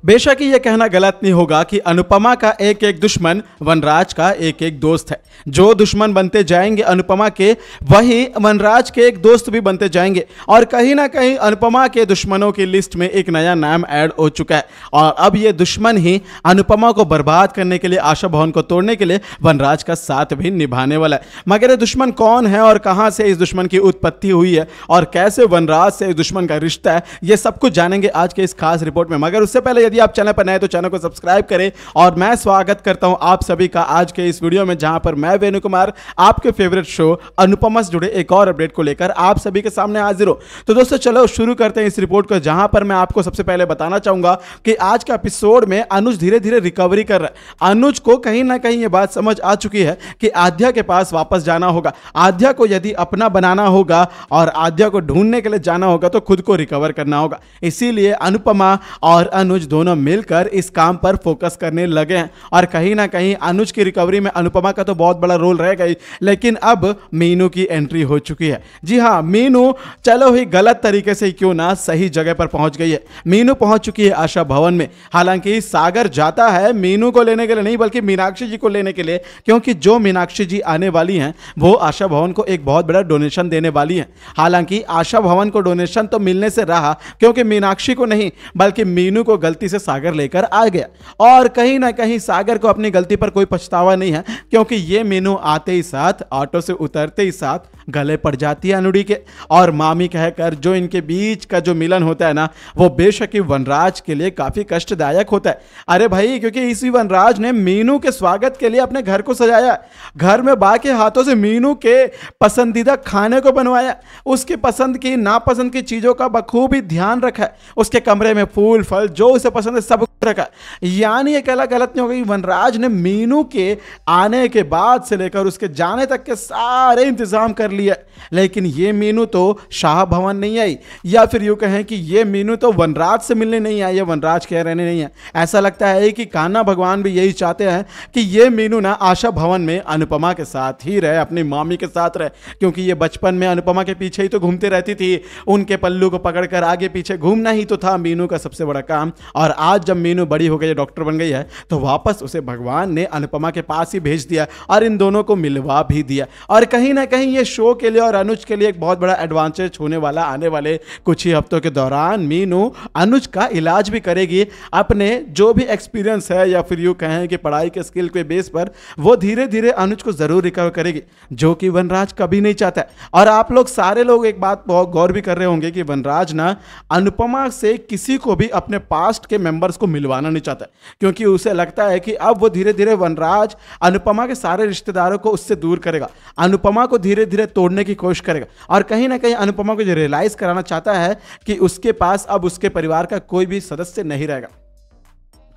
बेशक ही यह कहना गलत नहीं होगा कि अनुपमा का एक एक दुश्मन वनराज का एक एक दोस्त है। जो दुश्मन बनते जाएंगे अनुपमा के, वही वनराज के एक दोस्त भी बनते जाएंगे और कहीं ना कहीं अनुपमा के दुश्मनों की लिस्ट में एक नया नाम ऐड हो चुका है और अब ये दुश्मन ही अनुपमा को बर्बाद करने के लिए, आशा भवन को तोड़ने के लिए वनराज का साथ भी निभाने वाला है। मगर ये दुश्मन कौन है और कहां से इस दुश्मन की उत्पत्ति हुई है और कैसे वनराज से इस दुश्मन का रिश्ता है, ये सब कुछ जानेंगे आज के इस खास रिपोर्ट में। मगर उससे पहले यदि आप चैनल पर नए तो चैनल को सब्सक्राइब करें और मैं स्वागत करता हूं आप सभी का आज के इस वीडियो में, जहां पर मैं वेणु कुमार आपके फेवरेट शो अनुपमा से जुड़े एक और अपडेट को लेकर आप सभी के सामने हाजिर हूं। तो दोस्तों चलो शुरू करते हैं इस रिपोर्ट को, जहां पर मैं आपको सबसे पहले बताना चाहूंगा कि आज का एपिसोड में अनुज धीरे धीरे रिकवरी कर रहा है। अनुज को कहीं ना कहीं यह बात समझ आ चुकी है कि आद्या के पास वापस जाना होगा। आद्या को यदि अपना बनाना होगा और आद्या को ढूंढने के लिए जाना होगा तो खुद को रिकवर करना होगा। इसीलिए अनुपमा और अनुज दोनों मिलकर इस काम पर फोकस करने लगे हैं और कहीं ना कहीं अनुज की रिकवरी में अनुपमा का तो बहुत बड़ा रोल रहेगा ही, लेकिन अब मीनू की एंट्री हो चुकी है। जी हां, मीनू चलो ही गलत तरीके से क्यों ना सही जगह पर पहुंच गई है। मीनू पहुंच चुकी है आशा भवन में। हालांकि सागर जाता है मीनू को लेने के लिए नहीं, बल्कि मीनाक्षी जी को लेने के लिए, क्योंकि जो मीनाक्षी जी आने वाली हैं वो आशा भवन को एक बहुत बड़ा डोनेशन देने वाली हैं। हालांकि आशा भवन को डोनेशन तो मिलने से रहा, क्योंकि मीनाक्षी को नहीं बल्कि मीनू को गलती से सागर लेकर आ गया और कहीं ना कहीं सागर को अपनी गलती पर कोई पछतावा नहीं है, क्योंकि ये मीनू आते ही साथ, ऑटो से उतरते ही साथ गले पड़ जाती है अनुड़ी के और मामी कहकर जो इनके बीच का जो मिलन होता है ना, वो बेशक ही वनराज के लिए काफी कष्टदायक होता है। अरे भाई, क्योंकि इसी वनराज ने मीनू के स्वागत के लिए अपने घर को सजाया, घर में बा के हाथों से मीनू के पसंदीदा खाने को बनवाया, उसकी पसंद की नापसंद की चीजों का बखूबी ध्यान रखा है, उसके कमरे में फूल फल जो उसे पसंद है सब रखा। यानी ये कहला गलत नहीं हो गई, वनराज ने मीनू के आने के बाद से लेकर उसके जाने तक के सारे इंतजाम कर लिया। लेकिन ये मीनू तो शाह भवन नहीं आई, या फिर यूं कहें कि ये मीनू तो वनराज से मिलने नहीं आई है, वनराज के रहने नहीं है। ऐसा लगता है कि कान्हा भगवान भी यही चाहते हैं कि ये मीनू ना आशा भवन में अनुपमा के साथ ही रहे, अपनी मामी के साथ रहे, क्योंकि ये बचपन में अनुपमा के पीछे ही तो घूमते रहती थी, उनके पल्लू को पकड़कर आगे पीछे घूमना ही तो था मीनू का सबसे बड़ा काम। और आज जब मीनू बड़ी हो गई, डॉक्टर बन गई है, तो वापस उसे भगवान ने अनुपमा के पास ही भेज दिया और इन दोनों को मिलवा भी दिया। और कहीं ना कहीं ये शो के लिए और अनुज के लिए एक बहुत बड़ा एडवांटेज होने वाला, आने वाले कुछ ही हफ्तों के दौरान मीनू अनुज का इलाज भी करेगी। अपने जो भी एक्सपीरियंस है या फिर यूं कहें कि पढ़ाई के स्किल के बेस पर वो धीरे धीरे अनुज को जरूर रिकवर करेगी, जो कि वनराज कभी नहीं चाहता है। और आप लोग सारे लोग एक बात बहुत गौर भी कर रहे होंगे कि वनराज ना अनुपमा से किसी को भी अपने पास्ट के मेंबर्स को मिलवाना नहीं चाहता, क्योंकि उसे लगता है कि अब वो धीरे धीरे वनराज अनुपमा के सारे रिश्तेदारों को उससे दूर करेगा, अनुपमा को धीरे धीरे तोड़ने की कोशिश करेगा और कहीं ना कहीं अनुपमा को रियलाइज कराना चाहता है कि उसके पास अब उसके परिवार का कोई भी सदस्य नहीं रहेगा।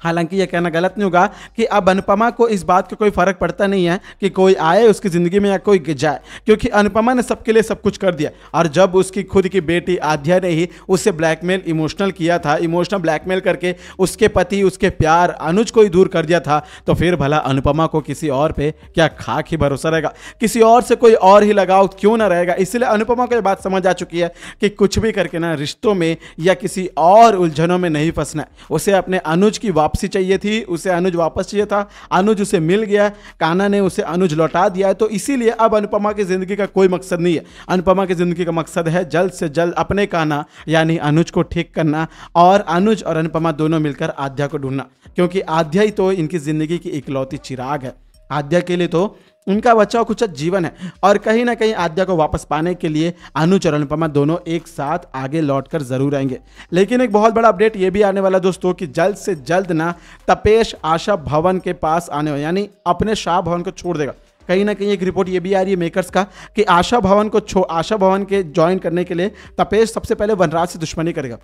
हालांकि यह कहना गलत नहीं होगा कि अब अनुपमा को इस बात का कोई फर्क पड़ता नहीं है कि कोई आए उसकी जिंदगी में या कोई जाए, क्योंकि अनुपमा ने सबके लिए सब कुछ कर दिया। और जब उसकी खुद की बेटी आद्या ने ही उसे ब्लैकमेल, इमोशनल किया था, इमोशनल ब्लैकमेल करके उसके पति, उसके प्यार अनुज को ही दूर कर दिया था, तो फिर भला अनुपमा को किसी और पे क्या खाक ही भरोसा रहेगा, किसी और से कोई और ही लगाव क्यों ना रहेगा। इसलिए अनुपमा को यह बात समझ आ चुकी है कि कुछ भी करके ना रिश्तों में या किसी और उलझनों में नहीं फंसना है। उसे अपने अनुज की वापसी चाहिए थी, उसे अनुज वापस चाहिए था, अनुज उसे मिल गया, कान्हा ने उसे अनुज लौटा दिया है। तो इसीलिए अब अनुपमा की जिंदगी का कोई मकसद नहीं है। अनुपमा की जिंदगी का मकसद है जल्द से जल्द अपने कान्हा यानी अनुज को ठीक करना और अनुज और अनुपमा दोनों मिलकर आद्या को ढूंढना, क्योंकि आद्या ही तो इनकी जिंदगी की इकलौती चिराग है। आद्या के लिए तो उनका बचा कुछ जीवन है और कहीं ना कहीं आद्या को वापस पाने के लिए अनुज और अनुपमा दोनों एक साथ आगे लौटकर जरूर आएंगे। लेकिन एक बहुत बड़ा अपडेट ये भी आने वाला दोस्तों कि जल्द से जल्द ना तपेश आशा भवन के पास आने वाला, यानी अपने शाह भवन को छोड़ देगा। कहीं ना कहीं एक रिपोर्ट ये भी आ रही है मेकर्स का कि आशा भवन के ज्वाइन करने के लिए तपेश सबसे पहले वनराज से दुश्मनी करेगा।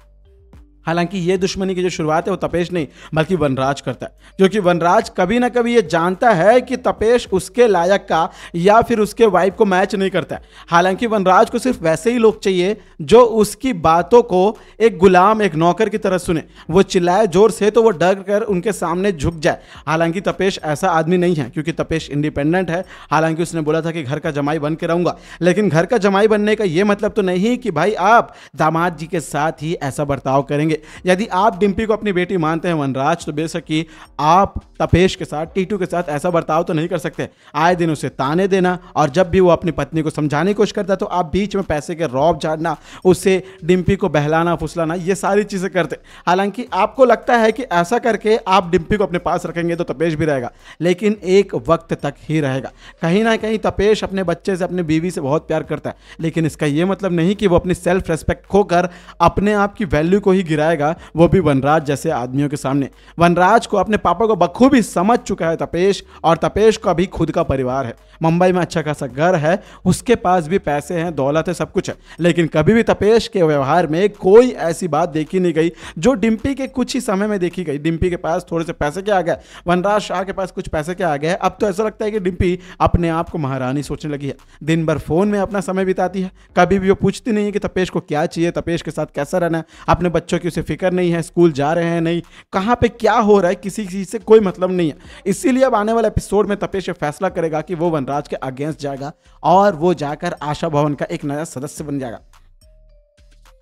हालांकि ये दुश्मनी की जो शुरुआत है वो तपेश नहीं बल्कि वनराज करता है, क्योंकि वनराज कभी ना कभी ये जानता है कि तपेश उसके लायक का या फिर उसके वाइब को मैच नहीं करता है। हालांकि वनराज को सिर्फ वैसे ही लोग चाहिए जो उसकी बातों को एक गुलाम, एक नौकर की तरह सुने। वो चिल्लाए जोर से तो वो डर कर उनके सामने झुक जाए। हालांकि तपेश ऐसा आदमी नहीं है, क्योंकि तपेश इंडिपेंडेंट है। हालांकि उसने बोला था कि घर का जमाई बन के रहूंगा, लेकिन घर का जमाई बनने का ये मतलब तो नहीं कि भाई आप दामाद जी के साथ ही ऐसा बर्ताव करेंगे। चाहिए। यदि आप डिम्पी को अपनी बेटी मानते हैं वनराज, तो बेशक कि आप तपेश के साथ, टीटू के साथ ऐसा बर्ताव तो नहीं कर सकते। आए दिन उसे ताने देना, और जब भी वो अपनी पत्नी को समझाने की कोशिश करता है तो आप बीच में पैसे के रौब झाड़ना, उससे डिम्पी को बहलाना फुसलाना, ये सारी चीज़ें करते। हालांकि आपको लगता है कि ऐसा करके आप डिम्पी को अपने पास रखेंगे तो तपेश भी रहेगा, लेकिन एक वक्त तक ही रहेगा। कहीं ना कहीं तपेश अपने बच्चे से, अपने बीवी से बहुत प्यार करता है, लेकिन इसका यह मतलब नहीं कि वो अपनी सेल्फ रेस्पेक्ट खोकर अपने आप की वैल्यू को ही गिराएगा, वो भी वनराज जैसे आदमियों के सामने। वनराज को अपने पापा को बखूबी समझ चुका है तपेश, और तपेश का भी खुद का परिवार है। मुंबई में अच्छा खासा घर है, उसके पास भी पैसे हैं, दौलत है, सब कुछ है, लेकिन कभी भी तपेश के व्यवहार में कोई ऐसी बात देखी नहीं गई जो डिम्पी के कुछ ही समय में देखी गई। डिम्पी के पास थोड़े से पैसे के आ गए, वनराज शाह के पास कुछ पैसे के आ गए, अब तो ऐसा लगता है कि डिम्पी अपने आप को महारानी सोचने लगी है। दिन भर फोन में अपना समय बिताती है, कभी भी वो पूछती नहीं है कि तपेश को क्या चाहिए, तपेश के साथ कैसा रहना है, अपने बच्चों की उसे फिक्र नहीं है, स्कूल जा रहे हैं नहीं, कहाँ पे क्या हो रहा है, किसी चीज़ से कोई मतलब नहीं है। इसीलिए अब आने वाले एपिसोड में तपेश फैसला करेगा कि वो वनराज के अगेंस्ट जाएगा और वो जाकर आशा भवन का एक नया सदस्य बन जाएगा।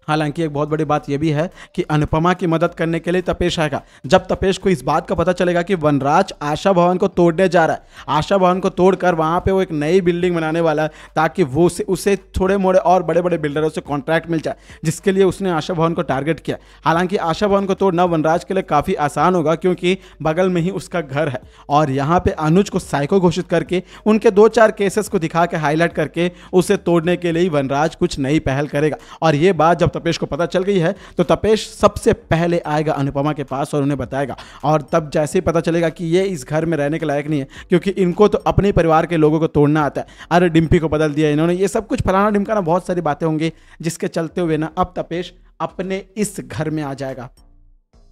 हालांकि एक बहुत बड़ी बात यह भी है कि अनुपमा की मदद करने के लिए तपेश आएगा। जब तपेश को इस बात का पता चलेगा कि वनराज आशा भवन को तोड़ने जा रहा है, आशा भवन को तोड़कर वहां पे वो एक नई बिल्डिंग बनाने वाला है, ताकि वो उसे थोड़े मोड़े और बड़े बड़े बिल्डरों से कॉन्ट्रैक्ट मिल जाए, जिसके लिए उसने आशा भवन को टारगेट किया। हालांकि आशा भवन को तोड़ना वनराज के लिए काफ़ी आसान होगा, क्योंकि बगल में ही उसका घर है, और यहाँ पे अनुज को साइको घोषित करके उनके 2-4 केसेस को दिखा के हाईलाइट करके उसे तोड़ने के लिए वनराज कुछ नई पहल करेगा। और ये बात जब तपेश को पता चल गई है तो तपेश सबसे पहले आएगा अनुपमा के पास और उन्हें बताएगा। और तब जैसे ही पता चलेगा कि ये इस घर में रहने के लायक नहीं है, क्योंकि इनको तो अपने परिवार के लोगों को तोड़ना आता है, अरे डिम्पी को बदल दिया इन्होंने, ये सब कुछ फलाना ढिमकाना, बहुत सारी बातें होंगी, जिसके चलते हुए ना अब तपेश अपने इस घर में आ जाएगा,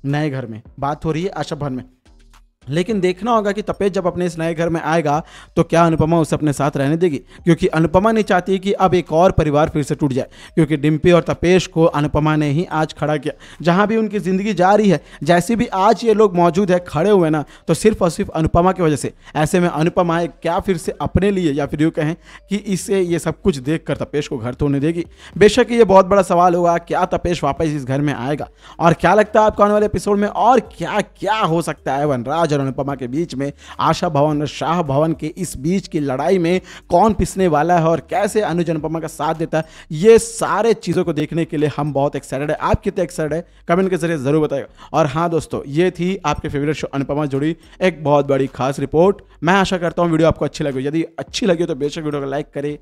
नए घर में। बात हो रही है आशा भवन में। लेकिन देखना होगा कि तपेश जब अपने इस नए घर में आएगा तो क्या अनुपमा उसे अपने साथ रहने देगी, क्योंकि अनुपमा नहीं चाहती कि अब एक और परिवार फिर से टूट जाए, क्योंकि डिम्पी और तपेश को अनुपमा ने ही आज खड़ा किया। जहां भी उनकी ज़िंदगी जा रही है, जैसे भी आज ये लोग मौजूद है, खड़े हुए ना, तो सिर्फ और सिर्फ अनुपमा की वजह से। ऐसे में अनुपमा क्या फिर से अपने लिए, या फिर यूँ कहें कि इसे ये सब कुछ देख कर तपेश को घर तोड़ने देगी? बेशक ये बहुत बड़ा सवाल होगा, क्या तपेश वापस इस घर में आएगा? और क्या लगता है आपको आने वाले एपिसोड में और क्या क्या हो सकता है वनराज और अनुपमा के बीच में? आशा भवन और शाह भवन के इस बीच की लड़ाई में कौन पिसने वाला है और कैसे अनुज अनुपमा का साथ देता है, ये सारे चीज़ों को देखने के लिए हम बहुत एक्साइटेड है। आप कितने एक्साइटेड है कमेंट के जरिए जरूर बताइएगा। और हाँ दोस्तों, ये थी आपके फेवरेट शो अनुपमा जुड़ी एक बहुत बड़ी खास रिपोर्ट। मैं आशा करता हूँ वीडियो आपको अच्छी लगी। यदि अच्छी लगी तो बेशक वीडियो को लाइक करें,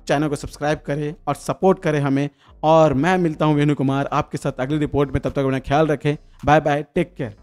चैनल को सब्सक्राइब करें और सपोर्ट करें हमें। और मैं मिलता हूँ वेणु कुमार आपके साथ अगली रिपोर्ट में। तब तक अपना ख्याल रखें। Bye bye, take care.